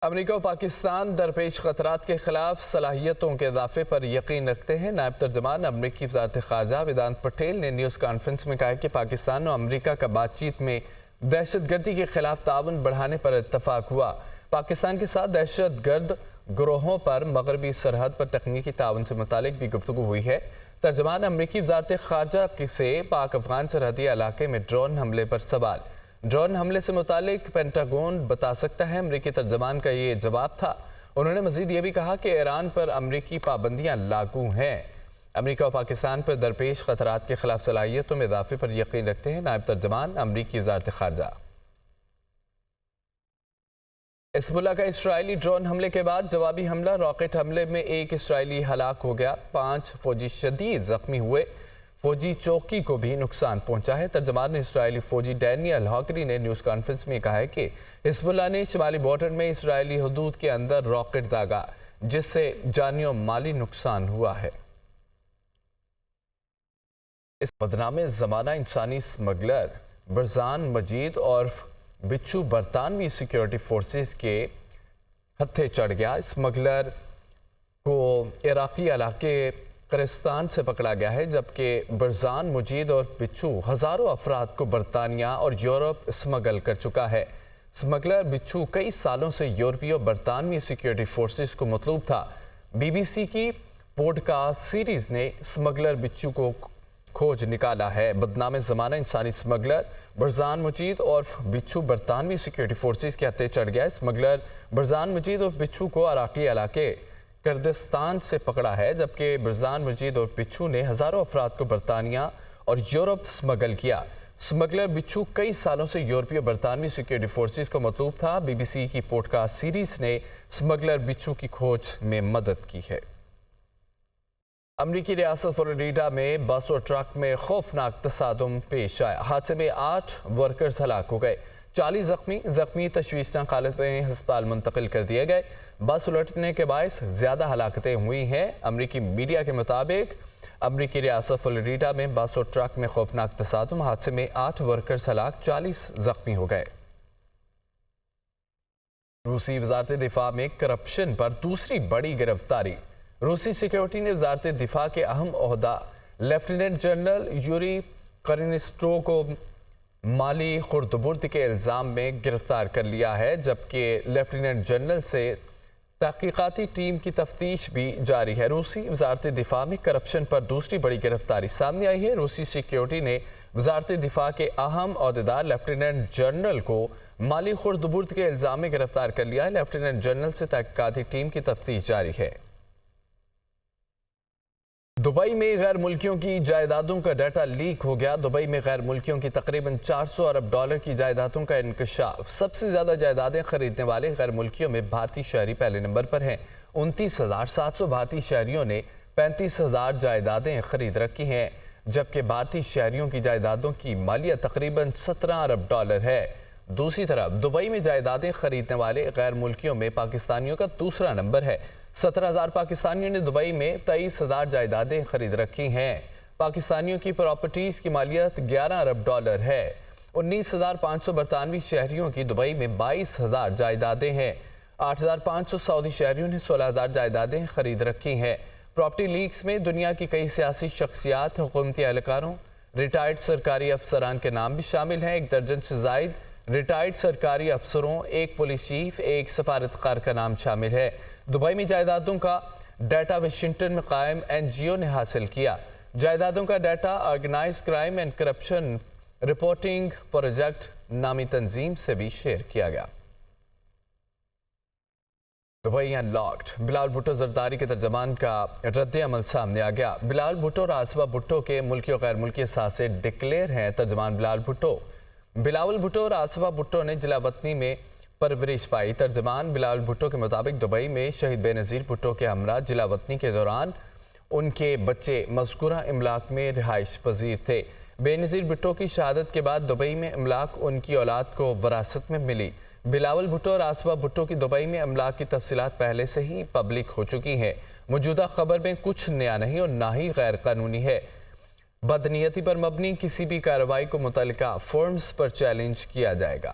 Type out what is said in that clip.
امریکہ و پاکستان درپیش خطرات کے خلاف صلاحیتوں کے اضافے پر یقین رکھتے ہیں۔ نائب ترجمان امریکی وزارت خارجہ ویدانت پٹیل نے نیوز کانفرنس میں کہا کہ پاکستان و امریکہ کا بات چیت میں دہشت گردی کے خلاف تعاون بڑھانے پر اتفاق ہوا۔ پاکستان کے ساتھ دہشت گرد گروہوں پر مغربی سرحد پر تکنیکی تعاون سے متعلق بھی گفتگو ہوئی ہے۔ ترجمان امریکی وزارت خارجہ سے پاک افغان سرحدی علاقے میں ڈرون حملے پر سوال۔ ڈرون حملے سے متعلق پینٹاگون بتا سکتا ہے، امریکی ترجمان کا یہ جواب تھا۔ انہوں نے مزید یہ بھی کہا کہ ایران پر امریکی پابندیاں لاگو ہیں۔ امریکہ و پاکستان پر درپیش خطرات کے خلاف صلاحیتوں میں اضافے پر یقین رکھتے ہیں نائب ترجمان امریکی وزارت خارجہ۔ حزب اللہ کا اسرائیلی ڈرون حملے کے بعد جوابی حملہ۔ راکٹ حملے میں ایک اسرائیلی ہلاک ہو گیا، 5 فوجی شدید زخمی ہوئے۔ فوجی چوکی کو بھی نقصان پہنچا ہے۔ ترجمان اسرائیلی فوجی ڈینیل ہاکری نے نیوز کانفرنس میں کہا ہے کہ حزب اللہ نے شمالی بارڈر میں اسرائیلی حدود کے اندر راکٹ داغا، جس سے جانی و مالی نقصان ہوا ہے۔ اس بدنام زمانہ انسانی اسمگلر برزان مجید اور بچو برطانوی سیکیورٹی فورسز کے ہتھے چڑھ گیا۔ اسمگلر کو عراقی علاقے قرستان سے پکڑا گیا ہے، جبکہ برزان مجید اور بچو ہزاروں افراد کو برطانیہ اور یورپ اسمگل کر چکا ہے۔ اسمگلر بچو کئی سالوں سے یورپی اور برطانوی سیکیورٹی فورسز کو مطلوب تھا۔ بی بی سی کی پوڈ کاسٹ سیریز نے اسمگلر بچو کو کھوج نکالا ہے۔ بدنام زمانہ انسانی اسمگلر برزان مجید اور بچو برطانوی سیکیورٹی فورسز کے ہتھے چڑھ گیا۔ اسمگلر برزان مجید اور بچو کو عراقی علاقے کردستان سے پکڑا ہے، جبکہ برزان مجید اور بچو نے ہزاروں افراد کو برطانیہ اور یورپ اسمگل کیا۔ اسمگلر بچو کئی سالوں سے یورپی اور برطانوی سیکیورٹی فورسز کو مطلوب تھا۔ بی بی سی کی پوڈ کاسٹ سیریز نے اسمگلر بچو کی کھوج میں مدد کی ہے۔ امریکی ریاست فلوریڈا میں بس اور ٹرک میں خوفناک تصادم پیش آیا۔ حادثے میں 8 ورکرز ہلاک ہو گئے، 40 زخمی تشویشناک حالت میں ہسپتال منتقل کر دیے گئے۔ بس الٹنے کے باعث زیادہ ہلاکتیں ہوئی ہیں۔ امریکی میڈیا کے مطابق امریکی ریاست فلوریڈا میں بس اور ٹرک میں خوفناک تصادم، حادثے میں 8 ورکرز ہلاک، 40 زخمی ہو گئے۔ روسی وزارت دفاع میں کرپشن پر دوسری بڑی گرفتاری۔ روسی سیکیورٹی نے وزارت دفاع کے اہم عہدہ لیفٹیننٹ جنرل یوری کرینسٹو کو مالی خردبرد کے الزام میں گرفتار کر لیا ہے، جبکہ لیفٹیننٹ جنرل سے تحقیقاتی ٹیم کی تفتیش بھی جاری ہے۔ روسی وزارت دفاع میں کرپشن پر دوسری بڑی گرفتاری سامنے آئی ہے۔ روسی سیکیورٹی نے وزارت دفاع کے اہم عہدیدار لیفٹیننٹ جنرل کو مالی خردبرد کے الزام میں گرفتار کر لیا ہے۔ لیفٹیننٹ جنرل سے تحقیقاتی ٹیم کی تفتیش جاری ہے۔ دبئی میں غیر ملکیوں کی جائیدادوں کا ڈیٹا لیک ہو گیا۔ دبئی میں غیر ملکیوں کی تقریباً 400 ارب ڈالر کی جائیدادوں کا انکشاف۔ سب سے زیادہ جائیدادیں خریدنے والے غیر ملکیوں میں بھارتی شہری پہلے نمبر پر ہیں۔ 29,700 بھارتی شہریوں نے 35,000 جائیدادیں خرید رکھی ہیں، جبکہ بھارتی شہریوں کی جائیدادوں کی مالیت تقریباً 17 ارب ڈالر ہے۔ دوسری طرف دبئی میں جائیدادیں خریدنے والے غیر ملکیوں میں پاکستانیوں کا دوسرا نمبر ہے۔ 17,000 پاکستانیوں نے دبئی میں 23,000 جائیدادیں خرید رکھی ہیں۔ پاکستانیوں کی پراپرٹیز کی مالیت 11 ارب ڈالر ہے۔ 19,500 برطانوی شہریوں کی دبئی میں 22,000 جائیدادیں ہیں۔ 8,500 سعودی شہریوں نے 16,000 جائیدادیں خرید رکھی ہیں۔ پراپرٹی لیکس میں دنیا کی کئی سیاسی شخصیات، حکومتی اہلکاروں، ریٹائرڈ سرکاری افسران کے نام بھی شامل ہیں۔ 1 درجن سے زائد ریٹائرڈ سرکاری افسروں، 1 پولیس چیف، 1 سفارتکار کا نام شامل ہے۔ دبئی میں جائیدادوں کا ڈیٹا واشنگٹن میں قائم این جی او نے حاصل کیا۔ جائیدادوں کا data organised crime and corruption reporting project نامی تنظیم سے بھی شیئر کیا گیا۔ Dubai unlocked, Bilal Bhutto Zardari کے ترجمان کا رد عمل سامنے آ گیا۔ بلال بھٹو اور آصفہ بھٹو کے ملکی و غیر ملکی اثاثے ڈکلیئر ہیں۔ ترجمان بلال بھٹو بلاول بھٹو اور آصفہ بھٹو نے جلا وطنی میں پرورش پائی۔ ترجمان بلال بھٹو کے مطابق دبئی میں شہید بے نظیر بھٹو کے ہمراہ جلا وطنی کے دوران ان کے بچے مذکورہ املاک میں رہائش پذیر تھے۔ بے نظیر بھٹو کی شہادت کے بعد دبئی میں املاک ان کی اولاد کو وراثت میں ملی۔ بلاول بھٹو اور آصفہ بھٹو کی دبئی میں املاک کی تفصیلات پہلے سے ہی پبلک ہو چکی ہیں۔ موجودہ خبر میں کچھ نیا نہیں اور نہ ہی غیر قانونی ہے۔ بدنیتی پر مبنی کسی بھی کارروائی کو متعلقہ فورمز پر چیلنج کیا جائے گا۔